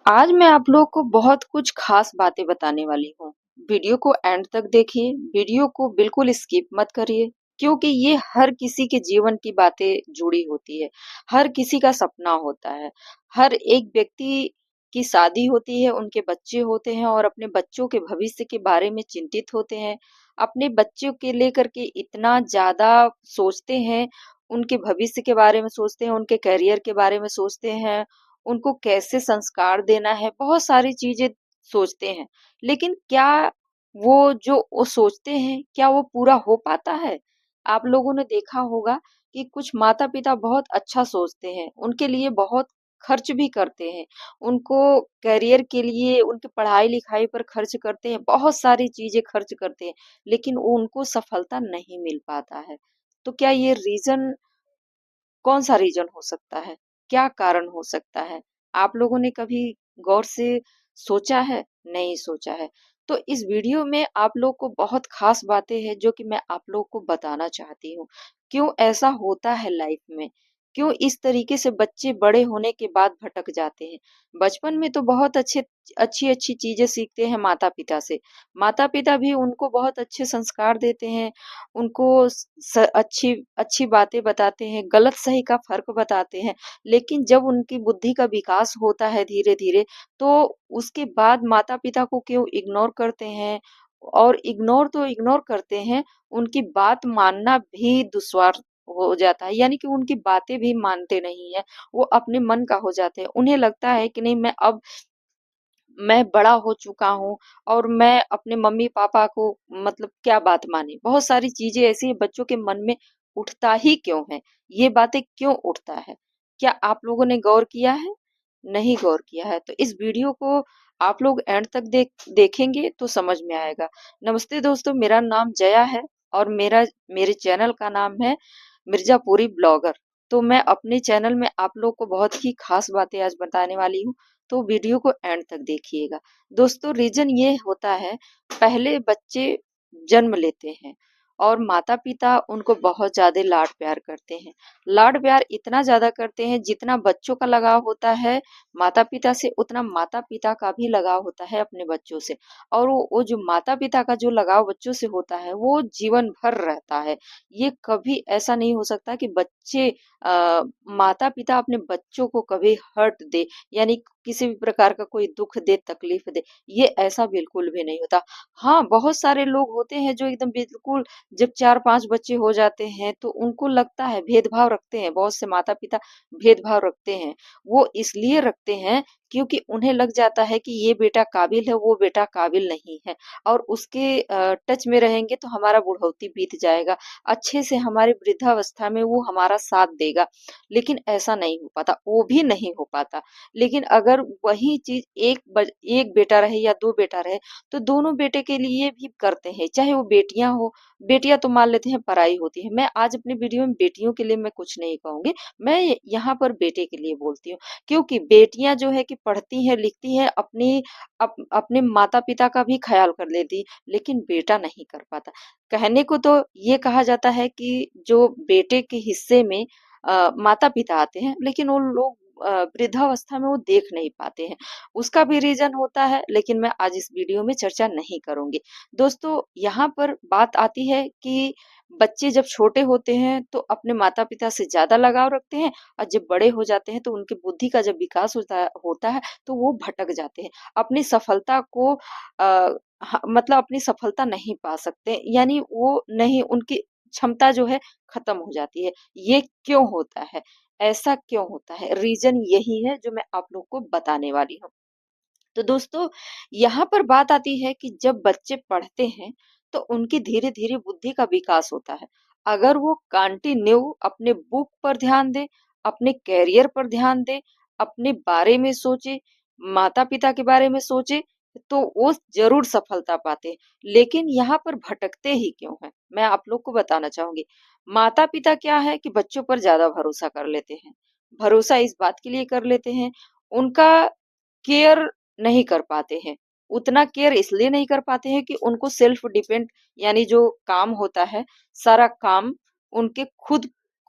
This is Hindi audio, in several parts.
आज मैं आप लोग को बहुत कुछ खास बातें बताने वाली हूँ। वीडियो को एंड तक देखिए, वीडियो को बिल्कुल स्किप मत करिए, क्योंकि ये हर किसी के जीवन की बातें जुड़ी होती है। हर किसी का सपना होता है। हर एक व्यक्ति की शादी होती है, उनके बच्चे होते हैं और अपने बच्चों के भविष्य के बारे में चिंतित होते हैं। अपने बच्चों के लेकर के इतना ज़्यादा सोचते हैं, उनके भविष्य के बारे में सोचते हैं, उनके करियर के बारे में सोचते हैं, उनको कैसे संस्कार देना है, बहुत सारी चीज़ें सोचते हैं। लेकिन क्या वो सोचते हैं, क्या वो पूरा हो पाता है? आप लोगों ने देखा होगा कि कुछ माता-पिता बहुत अच्छा सोचते हैं, उनके लिए बहुत खर्च भी करते हैं, उनको करियर के लिए, उनकी पढ़ाई-लिखाई पर खर्च करते हैं, बहुत सारी चीज़ें खर्च करते हैं, लेकिन उनको सफलता नहीं मिल पाता है। तो क्या ये रीज़न कौन-सा रीज़न हो सकता है? क्या कारण हो सकता है? आप लोगों ने कभी गौर से सोचा है? नहीं सोचा है। तो इस वीडियो में आप लोग को बहुत ख़ास बातें हैं जो कि मैं आप लोग को बताना चाहती हूँ। क्यों ऐसा होता है लाइफ़ में? क्यों इस तरीके से बच्चे बड़े होने के बाद भटक जाते हैं? बचपन में तो बहुत अच्छी-अच्छी चीज़ें सीखते हैं माता-पिता से। माता-पिता भी उनको बहुत अच्छे संस्कार देते हैं, उनको अच्छी अच्छी बातें बताते हैं, गलत-सही का फ़र्क बताते हैं। लेकिन जब उनकी बुद्धि का विकास होता है धीरे-धीरे, तो उसके बाद माता-पिता को क्यों इग्नोर करते हैं और इग्नोर तो इग्नोर करते हैं, उनकी बात मानना भी दुश्वार हो जाता है। यानी कि उनकी बातें भी मानते नहीं हैं, वो अपने मन का हो जाते हैं। उन्हें लगता है कि नहीं मैं बड़ा हो चुका हूँ और मैं अपने मम्मी-पापा को मतलब क्या बात माने। बहुत सारी चीज़ें ऐसी हैं बच्चों के मन में उठता ही क्यों है? ये बातें क्यों उठता है? क्या आप लोगों ने गौर किया है? नहीं गौर किया है, तो इस वीडियो को आप लोग एंड तक देखेंगे तो समझ में आएगा। नमस्ते दोस्तों, मेरा नाम जया है और मेरे चैनल का नाम है मिर्ज़ापुरी ब्लॉगर। तो मैं अपने चैनल में आप लोग को बहुत ही ख़ास बातें आज बताने वाली हूँ, तो वीडियो को एंड तक देखिएगा। दोस्तों रीज़न ये होता है, पहले बच्चे जन्म लेते हैं और माता-पिता उनको बहुत ज़्यादा लाड-प्यार करते हैं। लाड-प्यार इतना ज़्यादा करते हैं जितना बच्चों का लगाव होता है माता-पिता से, उतना माता-पिता का भी लगाव होता है अपने बच्चों से। और वो जो माता-पिता का जो लगाव बच्चों से होता है, वो जीवन भर रहता है। ये कभी ऐसा नहीं हो सकता कि माता-पिता अपने बच्चों को कभी हर्ट दे, यानी किसी भी प्रकार का कोई दुःख दे, तकलीफ दे, ये ऐसा बिल्कुल भी नहीं होता। हाँ, बहुत सारे लोग होते हैं जो एकदम बिल्कुल जब 4-5 बच्चे हो जाते हैं तो उनको लगता है भेदभाव रखते हैं, बहुत से माता-पिता भेदभाव रखते हैं। वो इसलिए रखते हैं क्योंकि उन्हें लग जाता है कि ये बेटा काबिल है, वो बेटा काबिल नहीं है और उसके टच में रहेंगे तो हमारा बुढ़ौती बीत जाएगा। अच्छे से हमारी वृद्धावस्था में वो हमारा साथ देगा। लेकिन ऐसा नहीं हो पाता, वो भी नहीं हो पाता। लेकिन अगर वही चीज़ एक बेटा रहे या 2 बेटा रहे, तो दोनों बेटे के लिए भी करते हैं, चाहे वो बेटियाँ हो, बेटियाँ तो मान लेते हैं पराई होती हैं। मैं आज अपनी वीडियो में बेटियों के लिए मैं कुछ नहीं कहूँगी, मैं यहाँ पर बेटे के लिए बोलती हूँ। क्योंकि बेटियाँ जो है कि पढ़ती हैं, लिखती हैं, अपने माता-पिता का भी ख़्याल कर लेती, लेकिन बेटा नहीं कर पाता। कहने को तो ये कहा जाता है कि जो बेटे के हिस्से में माता-पिता आते हैं, लेकिन वो लोग वृद्धावस्था में वो देख नहीं पाते हैं। उसका भी रीज़न होता है, लेकिन मैं आज इस वीडियो में चर्चा नहीं करूँगी। दोस्तों, यहाँ पर बात आती है कि बच्चे जब छोटे होते हैं, तो अपने माता-पिता से ज़्यादा लगाव रखते हैं और जब बड़े हो जाते हैं, तो उनकी बुद्धि का जब विकास होता है, तो वो भटक जाते हैं। अपनी सफलता को मतलब अपनी सफलता नहीं पा सकते, यानी वो नहीं उनकी क्षमता जो है खत्म हो जाती है। ये क्यों होता है? ऐसा क्यों होता है? रीज़न यही है जो मैं आप लोग को बताने वाली हूँ। तो दोस्तों, यहाँ पर बात आती है कि जब बच्चे पढ़ते हैं, तो उनकी धीरे-धीरे बुद्धि का विकास होता है। अगर वो कंटिन्यू अपने बुक पर ध्यान दें, अपने करियर पर ध्यान दें, अपने बारे में सोचे, माता-पिता के बारे में सोचे, तो वो ज़रूर सफलता पाते हैं। लेकिन यहाँ पर भटकते ही क्यों हैं? मैं आप लोग को बताना चाहूँगी। माता-पिता क्या है कि बच्चों पर ज़्यादा भरोसा कर लेते हैं। भरोसा इस बात के लिए कर लेते हैं, उनका केयर नहीं कर पाते हैं। उतना केयर इसलिए नहीं कर पाते हैं कि उनको सेल्फ डिपेंड यानी जो काम होता है, सारा काम उनके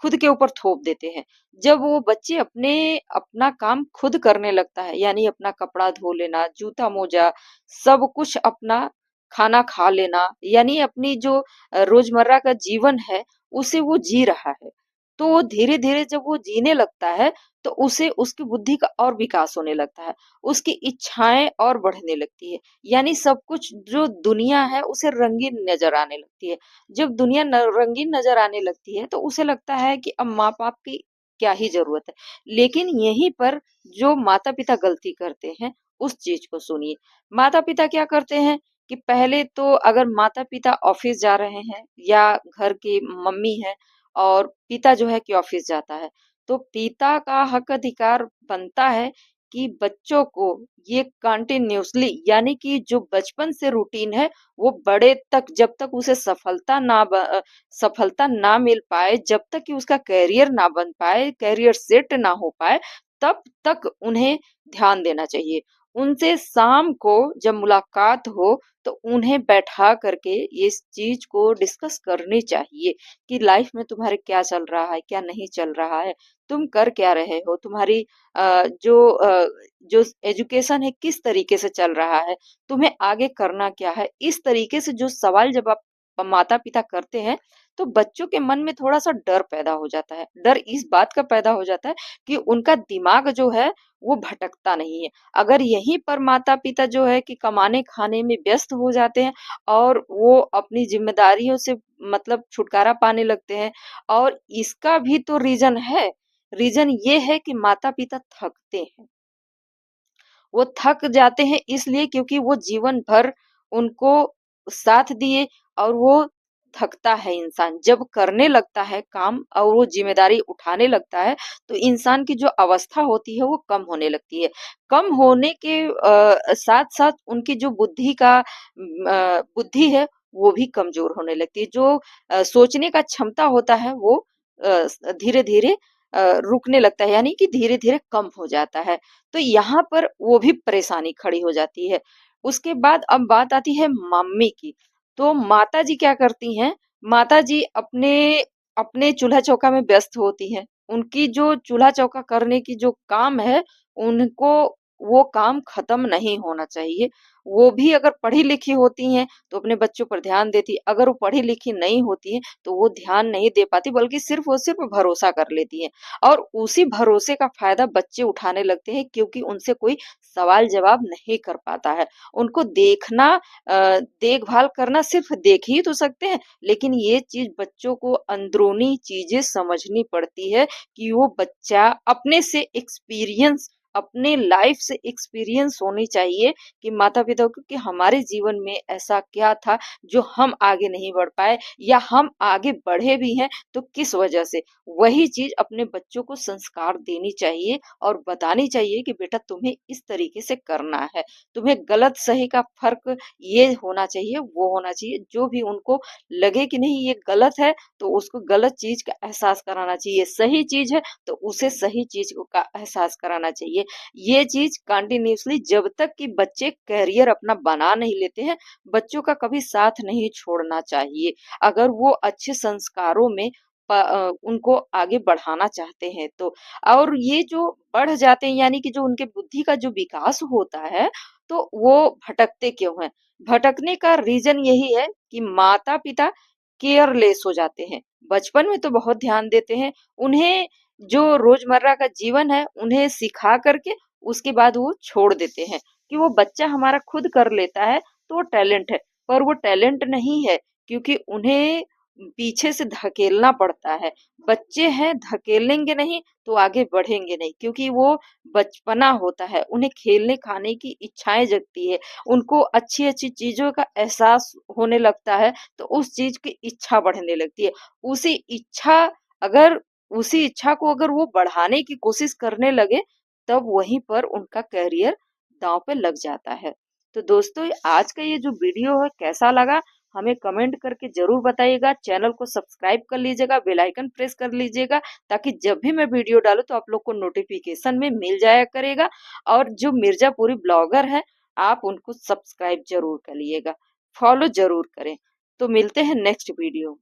खुद के ऊपर थोप देते हैं। जब वो बच्चे अपना काम खुद करने लगता है, यानी अपना कपड़ा धो लेना, जूता-मोजा सब कुछ अपना, खाना खा लेना, यानी अपनी जो रोज़मर्रा का जीवन है, उसे वो जी रहा है। तो वो धीरे-धीरे जब वो जीने लगता है, तो उसे उसकी बुद्धि का और विकास होने लगता है, उसकी इच्छाएँ और बढ़ने लगती है। यानी सब कुछ जो दुनिया है, उसे रंगीन नज़र आने लगती है। जब दुनिया रंगीन नजर आने लगती है तो उसे लगता है कि अब माँ बाप की क्या ही जरूरत है। लेकिन यहीं पर जो माता पिता गलती करते हैं, उस चीज को सुनिए। माता पिता क्या करते हैं कि पहले तो अगर माता पिता ऑफिस जा रहे हैं या घर की मम्मी है और पिता जो है कि ऑफिस जाता है, तो पिता का हक अधिकार बनता है कि बच्चों को ये कंटिन्यूअसली, यानी कि जो बचपन से रूटीन है वो बड़े तक, जब तक उसे सफलता ना मिल पाए, जब तक कि उसका करियर ना बन पाए, करियर सेट ना हो पाए, तब तक उन्हें ध्यान देना चाहिए। उनसे शाम को जब मुलाकात हो तो उन्हें बैठा करके इस चीज को डिस्कस करनी चाहिए कि लाइफ में तुम्हारे क्या चल रहा है, क्या नहीं चल रहा है, तुम कर क्या रहे हो, तुम्हारी जो एजुकेशन है किस तरीके से चल रहा है, तुम्हें आगे करना क्या है। इस तरीके से जो सवाल जब आप माता-पिता करते हैं, तो बच्चों के मन में थोड़ा-सा डर पैदा हो जाता है। डर इस बात का पैदा हो जाता है कि उनका दिमाग जो है वो भटकता नहीं है। अगर यहीं पर माता-पिता जो है कि कमाने-खाने में व्यस्त हो जाते हैं और वो अपनी ज़िम्मेदारियों से मतलब छुटकारा पाने लगते हैं, और इसका भी तो रीज़न है। रीज़न ये है कि माता-पिता थकते हैं। वो थक जाते हैं इसलिए क्योंकि वो जीवन भर उनको साथ दिए, और वो थकता है इंसान। जब करने लगता है काम और वो ज़िम्मेदारी उठाने लगता है, तो इंसान की जो अवस्था होती है वो कम होने लगती है। कम होने के साथ-साथ उनकी जो बुद्धि है वो भी कमज़ोर होने लगती है। जो सोचने का क्षमता होता है वो धीरे-धीरे रुकने लगता है, यानी कि धीरे-धीरे कम हो जाता है। तो यहाँ पर वो भी परेशानी खड़ी हो जाती है। उसके बाद अब बात आती है मम्मी की। तो माताजी क्या करती हैं, माताजी अपने अपने चूल्हा-चौका में व्यस्त होती हैं। उनकी जो चूल्हा-चौका करने की जो काम है, उनको वो काम खत्म नहीं होना चाहिए। वो भी अगर पढ़ी-लिखी होती हैं, तो अपने बच्चों पर ध्यान देती। अगर वो पढ़ी-लिखी नहीं होती हैं, तो वो ध्यान नहीं दे पाती, बल्कि सिर्फ़ और सिर्फ़ भरोसा कर लेती हैं। और उसी भरोसे का फ़ायदा बच्चे उठाने लगते हैं, क्योंकि उनसे कोई सवाल-जवाब नहीं कर पाता है। उनको देखभाल करना सिर्फ़ देख ही तो सकते हैं, लेकिन ये चीज़ बच्चों को अंदरूनी चीज़ें समझनी पड़ती है कि वो बच्चा अपने लाइफ़ से एक्सपीरियंस होनी चाहिए कि माता-पिता को कि हमारे जीवन में ऐसा क्या था जो हम आगे नहीं बढ़ पाए, या हम आगे बढ़े भी हैं तो किस वजह से। वही चीज़ अपने बच्चों को संस्कार देनी चाहिए और बतानी चाहिए कि बेटा तुम्हें इस तरीके से करना है। तुम्हें गलत सही का फ़र्क ये होना चाहिए, वो होना चाहिए। जो भी उनको लगे कि नहीं ये गलत है, तो उसको गलत चीज़ का एहसास कराना चाहिए। सही चीज़ है तो उसे सही चीज़ को का एहसास कराना चाहिए। ये चीज़ कंटिन्यूअसली जब तक कि बच्चे करियर अपना बना नहीं लेते हैं, बच्चों का कभी साथ नहीं छोड़ना चाहिए। अगर वो अच्छे संस्कारों में उनको आगे बढ़ाना चाहते हैं तो। और ये जो बढ़ जाते हैं, यानी कि जो उनके बुद्धि का जो विकास होता है, तो वो भटकते क्यों हैं? भटकने का रीज़न यही है कि माता-पिता केयरलेस हो जाते हैं। बचपन में तो बहुत ध्यान देते हैं, उन्हें जो रोज़मर्रा का जीवन है, उन्हें सिखा कर के उसके बाद वो छोड़ देते हैं कि वो बच्चा हमारा खुद कर लेता है, तो वो टैलेंट है। पर वो टैलेंट नहीं है, क्योंकि उन्हें पीछे से धकेलना पड़ता है। बच्चे हैं, धकेलेंगे नहीं तो आगे बढ़ेंगे नहीं, क्योंकि वो बचपना होता है, उन्हें खेलने-खाने की इच्छाएँ जगती है, उनको अच्छी-अच्छी चीज़ों का एहसास होने लगता है, तो उस चीज़ की इच्छा बढ़ने लगती है। उसी इच्छा अगर उसी इच्छा को अगर वो बढ़ाने की कोशिश करने लगे, तब वहीं पर उनका करियर दाँव पे लग जाता है। तो दोस्तों, आज का ये जो वीडियो है कैसा लगा? हमें कमेंट करके ज़रूर बताइएगा। चैनल को सब्सक्राइब कर लीजिएगा, बेल आइकन प्रेस कर लीजिएगा, ताकि जब भी मैं वीडियो डालूँ तो आप लोग को नोटिफ़िकेशन में मिल जाया करेगा। और जो मिर्ज़ापुरी ब्लॉगर हैं, आप उनको सब्सक्राइब ज़रूर करिएगा, फॉलो ज़रूर करें। तो मिलते हैं नेक्स्ट वीडियो में।